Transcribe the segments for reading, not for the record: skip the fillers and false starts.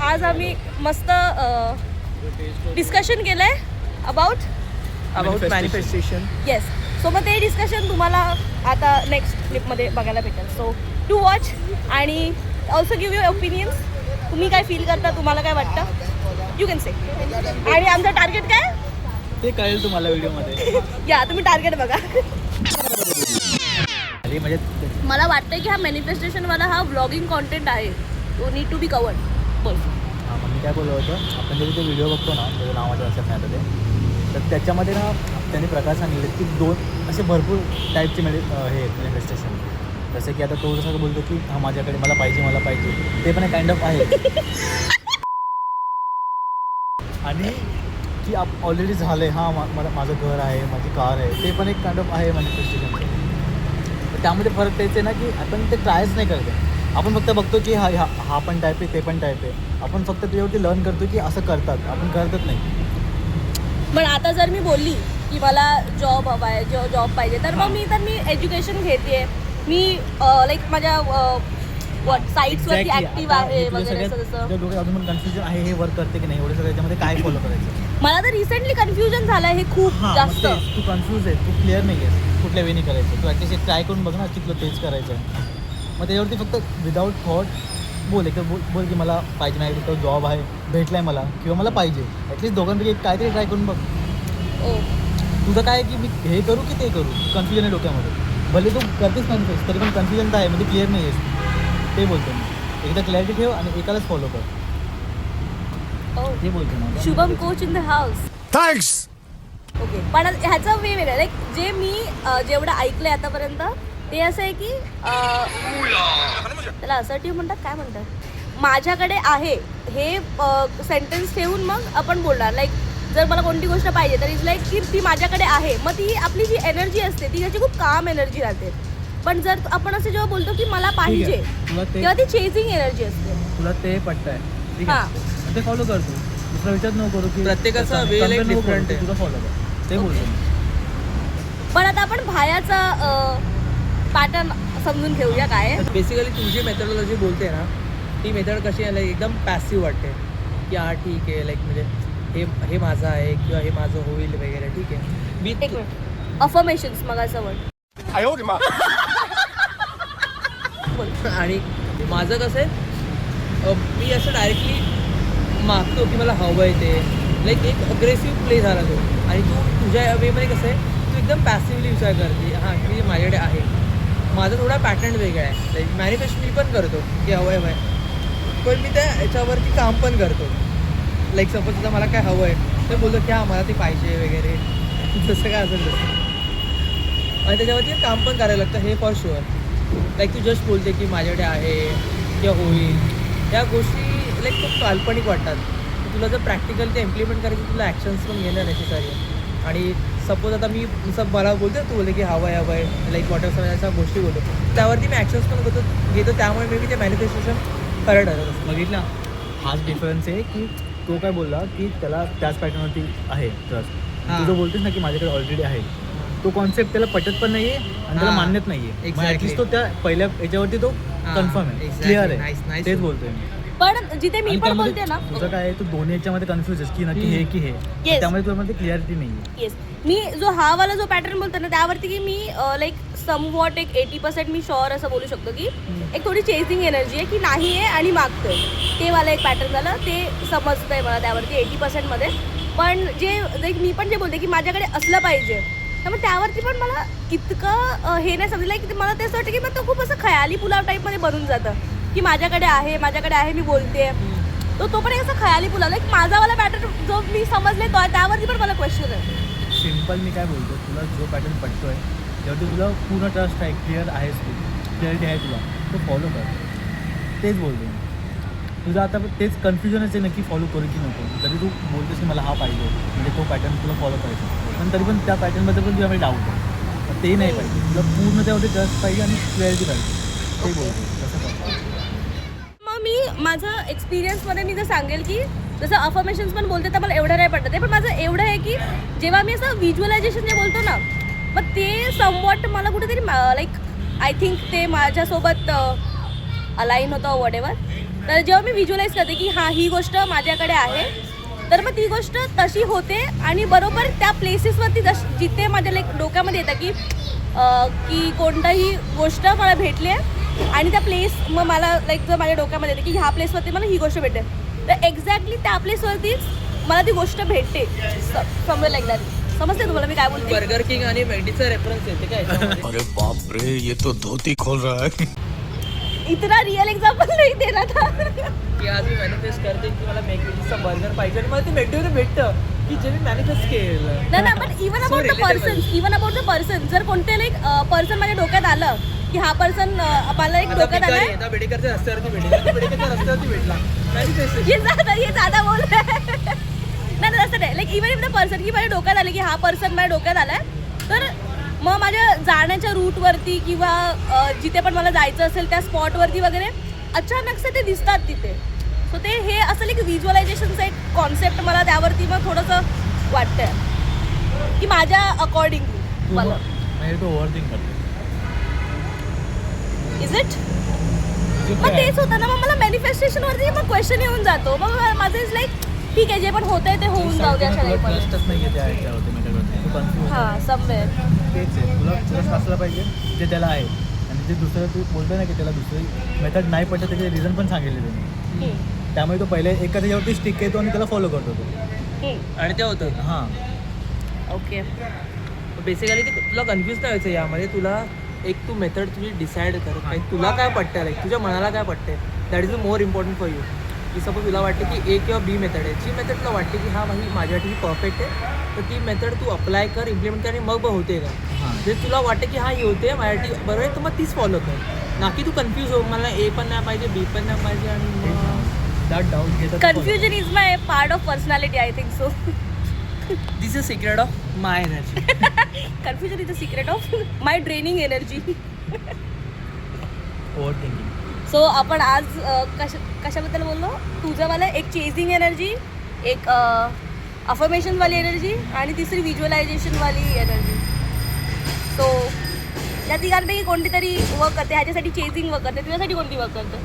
आज आम्ही मस्त डिस्कशन केलं आहे अबाउट मॅनिफेस्टेशन. येस. सो मग ते डिस्कशन तुम्हाला आता नेक्स्ट क्लिपमध्ये बघायला भेटेल. सो टू वॉच आणि ऑल्सो गिव्ह युअर ओपिनियन्स. तुम्ही काय फील करता, तुम्हाला काय वाटतं, यू कॅन से. आणि आमचं टार्गेट काय ते कळेल तुम्हाला व्हिडिओमध्ये. या तुम्ही टार्गेट बघा. अरे म्हणजे मला वाटतं की हा मॅनिफेस्टेशनवाला हा व्लॉगिंग कॉन्टेंट आहे. तो नीड टू बी कवर्ड. बोल. हां, मग मी काय बोललो होतं, आपण जरी ते व्हिडिओ बघतो ना, त्याचं नावाचं असं नाही ते, तर त्याच्यामध्ये ना त्यांनी प्रकार सांगितले की 2 असे भरपूर टाईपचे हे मॅनिफेस्टेशन. जसं की आता तो जसं बोलतो की हा माझ्याकडे मला पाहिजे, ते पण एक काइंड ऑफ आहे. आणि की ऑलरेडी झालं आहे, हां मला माझं घर आहे, माझी कार आहे, ते पण एक काइंड ऑफ आहे मॅनिफेस्टेशनचं. तर त्यामध्ये फरक तेच आहे ना की आपण ते ट्रायच नाही करत. आपण फक्त बघतो की हा पण टाईप आहे, ते पण टाईप आहे. आपण फक्त त्याच्यावरती लर्न करतो की असं करतात, आपण करतच नाही. पण आता जर मी बोलली की मला जॉब हवा आहे, जॉब पाहिजे, तर मग मी एज्युकेशन घेते. मी लाईक माझ्या साईट्सवरती ॲक्टिव्ह आहे वगैरे असं. डोक्यात अजून पण कन्फ्युजन आहे, हे वर्क करते की नाही, एवढं सगळं याच्यामध्ये काय फॉलो करायचं. मला तर रिसेंटली कन्फ्युजन झालं आहे हे खूप जास्त. तू कन्फ्यूज आहे, तू क्लिअर नाही आहेस कुठल्या वेनी करायचं. तू ॲटलीस्ट ट्राय करून बघ ना की तुला तेच करायचं आहे. मग त्याच्यावरती फक्त विदाऊट थॉट बोल बोल की मला पाहिजे, नाही तो जॉब आहे भेटला आहे मला, किंवा मला पाहिजे. ॲटलीस्ट दोघांपैकी काहीतरी ट्राय करून बघ. तुझं काय आहे की मी हे करू की ते करू, कन्फ्युजन आहे डोक्यामध्ये. भले तू करतेच कन्फ्युज, तरी पण कन्फ्युजन तर आहे, म्हणजे क्लिअर नाही आहेस. ते बोलतो मी. एकदा क्लॅरिटी ठेव आणि एकालाच फॉलो कर. ते बोलतो ना Shubham coach in the house. Thanks. Okay. पण ह्याचं वेगवेगळं लाईक जे मी जेवढं ऐकलं आहे आतापर्यंत ते असं आहे की त्याला असर्टिव्ह म्हणतात, काय म्हणतात, माझ्याकडे आहे हे सेंटेन्स ठेवून मग आपण बोलणार. लाईक जर मला कोणती गोष्ट पाहिजे तर इट्स लाईक की ती माझ्याकडे आहे. मग ती आपली जी एनर्जी असते ती त्याची खूप काम एनर्जी राहते. पण जर आपण असं जेव्हा बोलतो की मला पाहिजे, तेव्हा ती चेजिंग एनर्जी असते. तुला ते पटतंय, ठीक आहे, ते फॉलो करतो. दुसरा विचार नको करू की प्रत्येकाचा वे लाईक डिफरंट आहे, तुझं फॉलो कर. ते बोलतो. पण आता आपण भायाचा पॅटर्न समजून घेऊया. काय बेसिकली तुझी मेथडॉलॉजी बोलते ना, ती मेथड कशी आहे, लाईक एकदम पॅसिव्ह वाटते की हा ठीक आहे, लाईक म्हणजे हे माझं आहे किंवा हे माझं होईल वगैरे, ठीक आहे. मी एक मिनिट, अफर्मेशन्स मग असं म्हण. आणि माझं कसं आहे, मी असं डायरेक्टली मागतो की मला हवं आहे ते, लाईक एक अग्रेसिव्ह प्ले झाला तो. आणि तू तुझ्या वेमध्ये कसं आहे, तू एकदम पॅसिव्हली विचार करते हां की माझ्याकडे आहे. माझा थोडा पॅटर्न वेगळा आहे. लाईक मॅनिफेस्ट मी पण करतो की हवं आहे, पण मी त्या याच्यावरती काम पण करतो. लाईक सपोज आता मला काय हवं आहे तर बोलतो की हां मला ते पाहिजे वगैरे, जसं काय असेल तसं. आणि त्याच्यावरती काम पण करायला लागतं, हे फॉर शुअर. लाईक तू जस्ट बोलते की माझ्याकडे आहे किंवा होईल, ह्या गोष्टी लाईक खूप काल्पनिक वाटतात. तुला जर प्रॅक्टिकल ते इम्प्लिमेंट करायचं, तुला ॲक्शन्स पण घेणं नेसेसरी आहे. आणि सपोज आता मी जसं मला बोलतो, तू बोलते की हवं आहे लाईक वॉटर सगळ्या गोष्टी बोलतो, त्यावरती मी ॲक्शन्स पण घेतो. त्यामुळे मे बी ते मॅनिफेस्टेशन खरं ठरत. बघितलं, हाच डिफरन्स आहे की तो काय बोलला की त्याला त्याच पॅटर्नवरती आहे ट्रस्ट. तू जो बोलतोस ना की माझ्याकडे ऑलरेडी आहे, तो कॉन्सेप्ट त्याला पटत पण नाही आहे आणि त्याला मान्यत नाही आहे. मग ॲटलीस्ट तो त्या पहिल्या याच्यावरती तो कन्फर्म आहे, क्लिअर आहे. तेच बोलतोय मी. पण जिथे मी पण बोलते ना, तुझं काय आहे, तू दोन्ही याच्यामध्ये कन्फ्युज आहेस की नक्की हे की हे. त्यामुळे तुझ्यामध्ये क्लिअरिटी नाही आहे. येस. मी जो हा वाला जो पॅटर्न बोलतो ना, त्यावरती की मी लाईक समवॉट एक 80% मी शुअर असं बोलू शकतो की एक थोडी चेसिंग एनर्जी आहे की नाही आहे आणि मागतोय. ते मला एक पॅटर्न झालं, ते समजतं आहे मला त्यावरती 80%मध्ये. पण जे लाईक मी पण जे बोलते की माझ्याकडे असलं पाहिजे, त्यामुळे त्यावरती पण मला इतकं हे नाही समजलं की मला ते असं वाटतं की मग तो खूप असं खयाली पुलाव टाईपमध्ये बनून जातं की माझ्याकडे आहे मी बोलते. तो पण एक असं खयाली पुलाव, लाईक माझावाला पॅटर्न जो मी समजले तो त्यावरती पण मला क्वेश्चन आहे. सिम्पल मी काय बोलतो, तुला जो पॅटर्न पटतोय त्यावरती तुला पूर्ण ट्रस्ट आहे, क्लिअर आहेस तू, क्लिअरिटी आहे तुला, तो फॉलो कर. तेच बोलतो मी. तुझं आता तेच कन्फ्युजनच आहे नक्की फॉलो करू की नको. जरी तू बोलतोस की मला हा पाहिजे, म्हणजे तो पॅटर्न तुला फॉलो करायचा, पण तरी पण त्या पॅटर्नमध्ये पण तुझ्यामध्ये डाऊट आहे. ते नाही पाहिजे, तुला पूर्ण त्यावरती ट्रस्ट पाहिजे आणि क्लिअरिटी पाहिजे. ते बोलतो तसं कर. मग मी माझं एक्सपिरियन्समध्ये मी जर सांगेल की जसं अफर्मेशन्स पण बोलते तर मला एवढं नाही पडतं ते. पण माझं एवढं आहे की जेव्हा मी असं व्हिज्युअलायझेशन जे बोलतो ना, मग ते समवॉट मला कुठेतरी लाईक आय थिंक ते माझ्यासोबत अलाईन होतं वॉट एव्हर. तर जेव्हा मी व्हिज्युअलाइज करते की हां ही गोष्ट माझ्याकडे आहे, तर मग ती गोष्ट तशी होते आणि बरोबर त्या प्लेसेसवरती जिथे माझ्या लाईक डोक्यामध्ये येतं की कोणताही गोष्ट मला भेटली आहे आणि त्या प्लेस मग मला लाईक जर माझ्या डोक्यामध्ये येते की ह्या प्लेसवरती मला ही गोष्ट भेटते, तर एक्झॅक्टली त्या प्लेसवरतीच मला ती गोष्ट भेटते. समजा लाईक दॅट. समजते तुम्हाला मी काय बोलते? बर्गर किंग आणि मॅगडीचा रेफरन्स येते काय याच्यामध्ये? अरे बाप रे, ये तो धोती खोल रहा है. इतना रिअल एक्झाम्पल नाही देणार था. की आज मी मॅनिफेस्ट करते की मला मॅगडीचा बर्गर पाहिजे आणि मला ते मॅगडीमध्ये भेटतं की जे मी मॅनिफेस्ट केलं. नाही ना, पण इवन अबाउट द पर्सन जर कोणते लाईक पर्सन माझ्या डोक्यात आलं की हा पर्सन मला एक डोक्यात आलाय, आता बेडेकरच्या रस्त्यावरती भेटला, बेडेकरच्या रस्त्यावरती भेटला मॅनिफेस्ट. ये ज्यादा बोल रहा नाही तसं नाही. Like even if the person की माझ्या डोक्यात आलं की हा पर्सन माझ्या डोक्यात आलाय, तर मग माझ्या जाण्याच्या रूटवरती किंवा जिथे पण मला जायचं असेल त्या स्पॉटवरती वगैरे अचानकसे ते दिसतात तिथे. सो ते हे असं एक व्हिज्युअलायझेशनचं एक कॉन्सेप्ट मला त्यावरती मग थोडंसं वाटतंय की माझ्या अकॉर्डिंगली मला. म्हणजे तो ओव्हर थिंक करते. Is it? मग तेच होतं ना, मग मला मॅनिफेस्टेशनवरती मग क्वेश्चन येऊन जातो. मग माझं इज लाईक ठीक आहे, जे पण होतंय ते होऊन जाऊ दे अशा लाईफमध्ये. ट्रस्टच नाही आहे त्या ह्याच्यावरती मेथडवरती. तू कन्फ्यूज हां समवेअर. तेच आहे, तुला ट्रस्ट असला पाहिजे जे त्याला आहे. आणि जे दुसरं तू बोलतो ना की त्याला दुसरी मेथड नाही पडत, त्याचे रिझन पण सांगितले त्यांनी. त्यामुळे तो पहिले एका त्याच्यावरती स्टिक येतो आणि त्याला फॉलो करतो तो. आणि ते होतं. हां ओके. बेसिकली ते तुला कन्फ्यूज नाही व्हायचं यामध्ये. तुला एक तू मेथड तुझी डिसाईड कर, काही तुला काय पटतं, लाईक तुझ्या मनाला काय पटते, that is the more important for you. की सपोज तुला वाटते की ए किंवा बी मेथड आहे, जी मेथड तुला वाटते की हा भाई माझ्यासाठी परफेक्ट आहे, तर ती मेथड तू अप्लाय कर, इम्प्लिमेंट कर आणि मग होते का. हां जे तुला वाटते की हा ही होते माझ्यासाठी बरोबर आहे, तर मग तीच फॉलो कर. ना की तू कन्फ्यूज हो, मला ए पण नाही पाहिजे, बी पण नाही पाहिजे आणि त्यात डाऊट घेतात. Confusion is my part of personality, I think so. This is secret of my energy. Confusion is the secret of my draining energy. Overthinking. So आपण आज कशाबद्दल बोललो? तुझं मला एक चेझिंग एनर्जी, एक अफर्मेशनवाली एनर्जी आणि तिसरी व्हिज्युअलायझेशनवाली एनर्जी. सो या तिघांपैकी कोणती तरी वर्क करते. ह्याच्यासाठी चेझिंग वर्क करते, तुझ्यासाठी कोणती वर्क करते?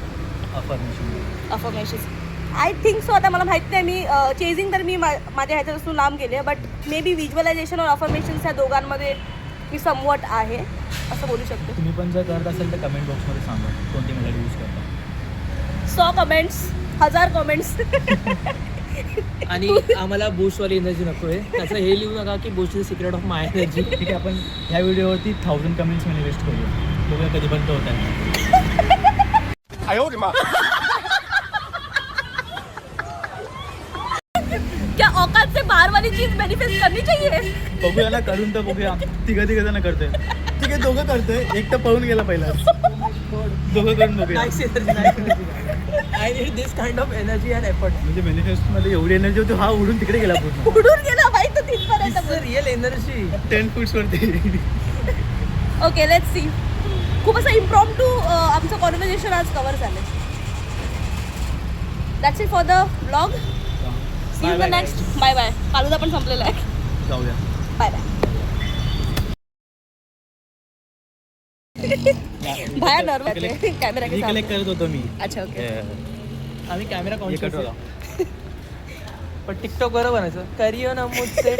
Affirmation. Affirmation. I think so. आता मला माहीत नाही, मी चेझिंग तर मी माझ्या ह्याच्यापासून लांब केले, बट मे बी व्हिज्युअलायझेशन और अफर्मेशन्स ह्या दोघांमध्ये मी समवट आहे असं बोलू शकते. तुम्ही पण जर करत असेल तर कमेंट बॉक्समध्ये सांगा कोणती मेथड यूज करता. 100 कमेंट्स, 1000 कमेंट्स. आणि आम्हाला बूस्टवाली एनर्जी नको आहे, त्याचं हे लिहू नका की boost is secret of my energy. ठीक आहे, आपण ह्या व्हिडिओवरती 1000 कमेंट्स इन्व्हेस्ट करूया. बघूया कधीपर्यंत होत आहे. क्या औकात से बाहर वाली चीज मैनिफेस्ट करनी चाहिए? बघूया ना, करून तर बघूया. तिघं जण करतोय. ठीक आहे, दोघं करतोय, एक तर पळून गेला पहिला. दोघं करून बघूया. I need this kind of energy and effort. म्हणजे मॅनिफेस्टमध्ये एवढी एनर्जी होती, हा उडून तिकडे गेला पूर्ण. उडून गेला भाई तो तिथपर्यंत. रिअल एनर्जी 10 फूट्सवरती. Okay, let's see. खूप असं इम्प्रॉम्प्टू आमचं कॉन्व्हर्सेशन आज कव्हर झालं. That's it for the vlog. See you the next. Bye bye. Falooda पण संपलेला आहे. जाऊया. Bye bye. बाहेर नर्व कॅमेरा के रिकलेक्ट करत होतो मी. अच्छा ओके. आम्ही कॅमेरा हे कट कॉन्शियस बघा. पण टिकटॉक बरोबर बनायचं. करियो ना मुझसे